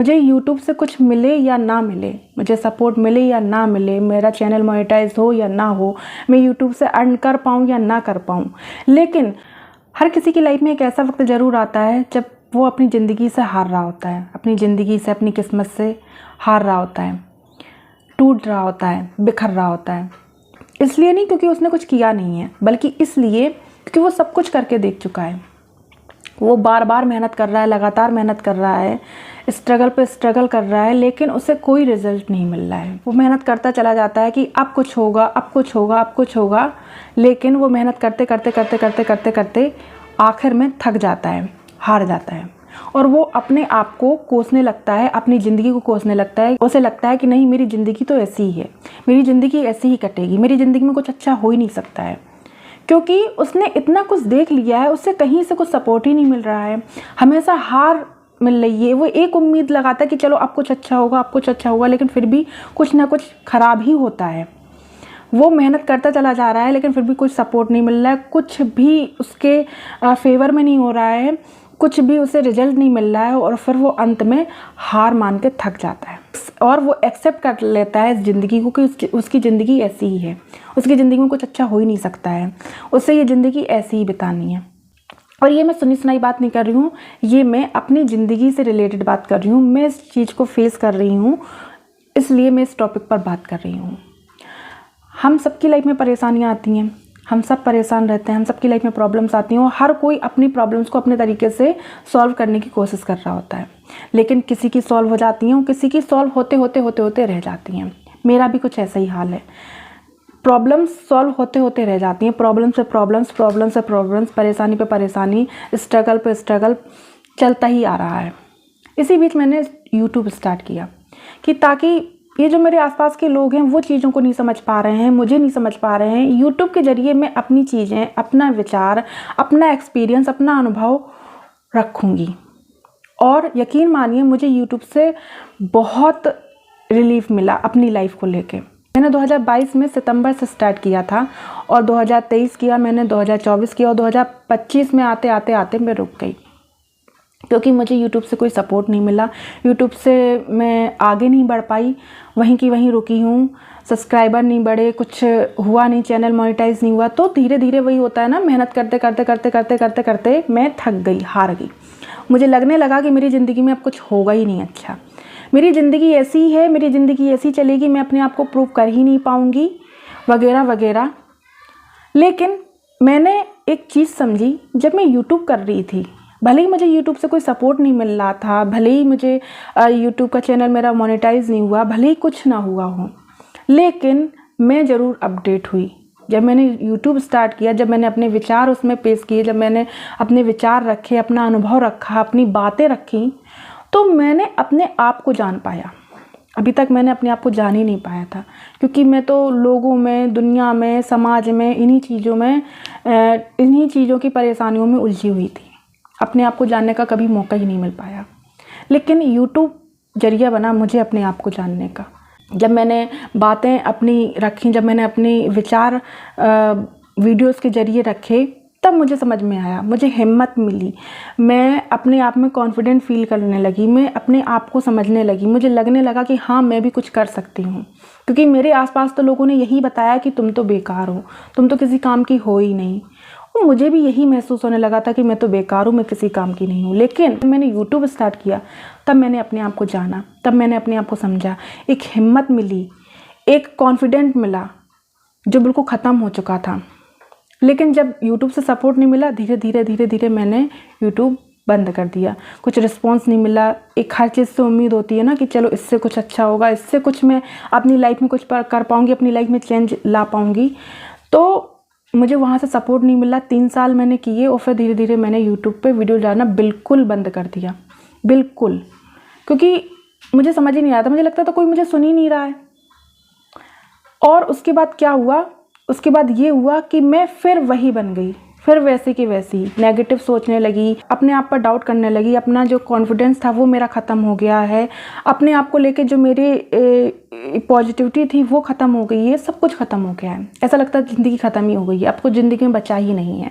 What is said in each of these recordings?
मुझे यूट्यूब से कुछ मिले या ना मिले, मुझे सपोर्ट मिले या ना मिले, मेरा चैनल मोनेटाइज हो या ना हो, मैं यूट्यूब से अर्न कर पाऊँ या ना कर पाऊँ, लेकिन हर किसी की लाइफ में एक ऐसा वक्त ज़रूर आता है जब वो अपनी ज़िंदगी से हार रहा होता है, अपनी ज़िंदगी से, अपनी किस्मत से हार रहा होता है, टूट रहा होता है, बिखर रहा होता है। इसलिए नहीं क्योंकि उसने कुछ किया नहीं है, बल्कि इसलिए क्योंकि वो सब कुछ करके देख चुका है। वो बार बार मेहनत कर रहा है, लगातार मेहनत कर रहा है, स्ट्रगल पे स्ट्रगल कर रहा है, लेकिन उसे कोई रिजल्ट नहीं मिल रहा है। वो मेहनत करता चला जाता है कि अब कुछ होगा, अब कुछ होगा, अब कुछ होगा, लेकिन वो मेहनत करते करते करते करते करते करते आखिर में थक जाता है, हार जाता है और वो अपने आप को कोसने लगता है, अपनी ज़िंदगी को कोसने लगता है। उसे लगता है कि नहीं, मेरी ज़िंदगी तो ऐसी ही है, मेरी ज़िंदगी ऐसी ही कटेगी, मेरी ज़िंदगी में कुछ अच्छा हो ही नहीं सकता है, क्योंकि उसने इतना कुछ देख लिया है, उससे कहीं से कुछ सपोर्ट ही नहीं मिल रहा है, हमेशा हार मिल रही है। वो एक उम्मीद लगाता है कि चलो अब कुछ अच्छा होगा, अब कुछ अच्छा होगा, लेकिन फिर भी कुछ ना कुछ ख़राब ही होता है। वो मेहनत करता चला जा रहा है, लेकिन फिर भी कुछ सपोर्ट नहीं मिल रहा है, कुछ भी उसके फेवर में नहीं हो रहा है, कुछ भी उसे रिजल्ट नहीं मिल रहा है और फिर वो अंत में हार मान के थक जाता है और वो एक्सेप्ट कर लेता है इस ज़िंदगी को कि उसकी ज़िंदगी ऐसी ही है, उसकी ज़िंदगी में कुछ अच्छा हो ही नहीं सकता है, उससे ये ज़िंदगी ऐसी ही बितानी है। और ये मैं सुनी सुनाई बात नहीं कर रही हूँ, ये मैं अपनी ज़िंदगी से रिलेटेड बात कर रही हूँ। मैं इस चीज़ को फेस कर रही हूँ, इसलिए मैं इस टॉपिक पर बात कर रही हूँ। हम सबकी लाइफ में परेशानियाँ आती हैं, हम सब परेशान रहते हैं, हम सबकी लाइफ में प्रॉब्लम्स आती हैं और हर कोई अपनी प्रॉब्लम्स को अपने तरीके से सॉल्व करने की कोशिश कर रहा होता है, लेकिन किसी की सॉल्व हो जाती हैं और किसी की सॉल्व होते होते होते होते रह जाती हैं। मेरा भी कुछ ऐसा ही हाल है, प्रॉब्लम्स सॉल्व होते होते रह जाती हैं, प्रॉब्लम से प्रॉब्लम्स, प्रॉब्लम से प्रॉब्लम्स, परेशानी पे परेशानी, स्ट्रगल पे स्ट्रगल चलता ही आ रहा है। इसी बीच मैंने यूट्यूब स्टार्ट किया कि ताकि ये जो मेरे आसपास के लोग हैं वो चीज़ों को नहीं समझ पा रहे हैं, मुझे नहीं समझ पा रहे हैं, यूट्यूब के ज़रिए मैं अपनी चीज़ें, अपना विचार, अपना एक्सपीरियंस, अपना अनुभव रखूँगी। और यकीन मानिए मुझे यूट्यूब से बहुत रिलीफ मिला अपनी लाइफ को लेके। मैंने 2022 में सितंबर से स्टार्ट किया था और 2023 किया मैंने, 2024 किया और 2025 में आते आते आते मैं रुक गई, क्योंकि मुझे यूट्यूब से कोई सपोर्ट नहीं मिला, यूट्यूब से मैं आगे नहीं बढ़ पाई, वहीं की वहीं रुकी हूँ, सब्सक्राइबर नहीं बढ़े, कुछ हुआ नहीं, चैनल मोनेटाइज नहीं हुआ। तो धीरे धीरे वही होता है ना, मेहनत करते करते करते करते करते करते मैं थक गई, हार गई। मुझे लगने लगा कि मेरी ज़िंदगी में अब कुछ होगा ही नहीं अच्छा, मेरी ज़िंदगी ऐसी है, मेरी ज़िंदगी ऐसी चलेगी, मैं अपने आप को प्रूव कर ही नहीं पाऊँगी, वगैरह वगैरह। लेकिन मैंने एक चीज़ समझी, जब मैं यूट्यूब कर रही थी, भले ही मुझे यूट्यूब से कोई सपोर्ट नहीं मिल रहा था, भले ही मुझे यूट्यूब का चैनल मेरा मोनेटाइज नहीं हुआ, भले ही कुछ ना हुआ हो, लेकिन मैं ज़रूर अपडेट हुई। जब मैंने यूट्यूब स्टार्ट किया, जब मैंने अपने विचार उसमें पेश किए, जब मैंने अपने विचार रखे, अपना अनुभव रखा, अपनी बातें रखी, तो मैंने अपने आप को जान पाया। अभी तक मैंने अपने आप को जान ही नहीं पाया था, क्योंकि मैं तो लोगों में, दुनिया में, समाज में, इन्हीं चीज़ों की परेशानियों में उलझी हुई थी। अपने आप को जानने का कभी मौका ही नहीं मिल पाया, लेकिन यूट्यूब जरिया बना मुझे अपने आप को जानने का। जब मैंने बातें अपनी रखी, जब मैंने अपने विचार वीडियोस के ज़रिए रखे, तब मुझे समझ में आया, मुझे हिम्मत मिली, मैं अपने आप में कॉन्फिडेंट फील करने लगी, मैं अपने आप को समझने लगी, मुझे लगने लगा कि हाँ, मैं भी कुछ कर सकती हूँ। क्योंकि मेरे आसपास तो लोगों ने यही बताया कि तुम तो बेकार हो, तुम तो किसी काम की हो ही नहीं। और मुझे भी यही महसूस होने लगा था कि मैं तो बेकार हूँ, मैं किसी काम की नहीं हूँ। लेकिन मैंने यूट्यूब स्टार्ट किया, तब मैंने अपने आप को जाना, तब मैंने अपने आप को समझा, एक हिम्मत मिली, एक कॉन्फिडेंट मिला जो बिल्कुल ख़त्म हो चुका था। लेकिन जब यूट्यूब से सपोर्ट नहीं मिला, धीरे धीरे धीरे धीरे मैंने यूट्यूब बंद कर दिया, कुछ रिस्पॉन्स नहीं मिला। एक हर चीज़ से उम्मीद होती है ना कि चलो इससे कुछ अच्छा होगा, इससे कुछ मैं अपनी लाइफ में कुछ कर पाऊँगी, अपनी लाइफ में चेंज ला पाऊँगी। तो मुझे वहाँ से सपोर्ट नहीं मिला, 3 साल मैंने किए और फिर धीरे धीरे मैंने यूट्यूब पे वीडियो डालना बिल्कुल बंद कर दिया, बिल्कुल, क्योंकि मुझे समझ ही नहीं आता, मुझे लगता था कोई मुझे सुन ही नहीं रहा है। और उसके बाद क्या हुआ, उसके बाद ये हुआ कि मैं फिर वही बन गई, फिर वैसे की वैसी नेगेटिव सोचने लगी, अपने आप पर डाउट करने लगी, अपना जो कॉन्फिडेंस था वो मेरा ख़त्म हो गया है, अपने आप को लेके जो मेरी पॉजिटिविटी थी वो ख़त्म हो गई है, सब कुछ ख़त्म हो गया है। ऐसा लगता है ज़िंदगी ख़त्म ही हो गई है, अब कुछ ज़िंदगी में बचा ही नहीं है।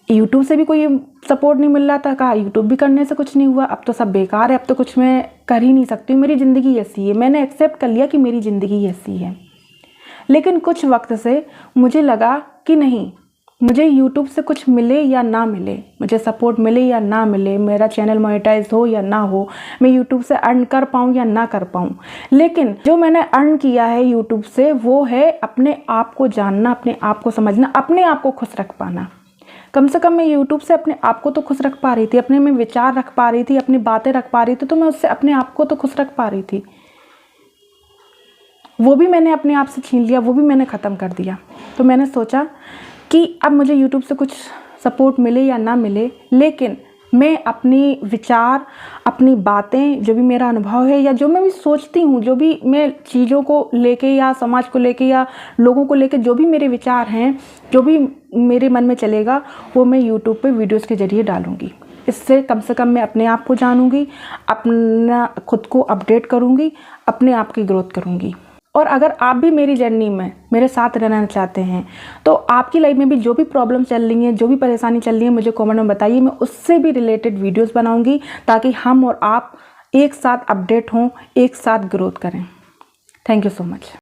यूट्यूब से भी कोई सपोर्ट नहीं मिल रहा था, कहा यूट्यूब भी करने से कुछ नहीं हुआ, अब तो सब बेकार है, अब तो कुछ मैं कर ही नहीं सकती हूँ, मेरी ज़िंदगी ऐसी है। मैंने एक्सेप्ट कर लिया कि मेरी ज़िंदगी ऐसी है। लेकिन कुछ वक्त से मुझे लगा कि नहीं, मुझे यूट्यूब से कुछ मिले या ना मिले, मुझे सपोर्ट मिले या ना मिले, मेरा चैनल मोनेटाइज हो या ना हो, मैं यूट्यूब से अर्न कर पाऊँ या ना कर पाऊँ, लेकिन जो मैंने अर्न किया है यूट्यूब से वो है अपने आप को जानना, अपने आप को समझना, अपने आप को खुश रख पाना। कम से कम मैं यूट्यूब से अपने आप को तो खुश रख पा रही थी, अपने में विचार रख पा रही थी, अपनी बातें रख पा रही थी, तो मैं उससे अपने आप को तो खुश रख पा रही थी। वो भी मैंने अपने आप से छीन लिया, वो भी मैंने ख़त्म कर दिया। तो मैंने सोचा कि अब मुझे यूट्यूब से कुछ सपोर्ट मिले या ना मिले, लेकिन मैं अपनी विचार, अपनी बातें, जो भी मेरा अनुभव है या जो मैं भी सोचती हूँ, जो भी मैं चीज़ों को लेके या समाज को लेके या लोगों को लेके जो भी मेरे विचार हैं, जो भी मेरे मन में चलेगा, वो मैं यूट्यूब पे वीडियोस के ज़रिए डालूँगी। इससे कम से कम मैं अपने आप को जानूँगी, अपना खुद को अपडेट करूँगी, अपने आप की ग्रोथ करूँगी। और अगर आप भी मेरी जर्नी में मेरे साथ रहना चाहते हैं तो आपकी लाइफ में भी जो भी प्रॉब्लम चल रही है, जो भी परेशानी चल रही है, मुझे कमेंट में बताइए। मैं उससे भी रिलेटेड वीडियोस बनाऊंगी ताकि हम और आप एक साथ अपडेट हों, एक साथ ग्रोथ करें। Thank you so much.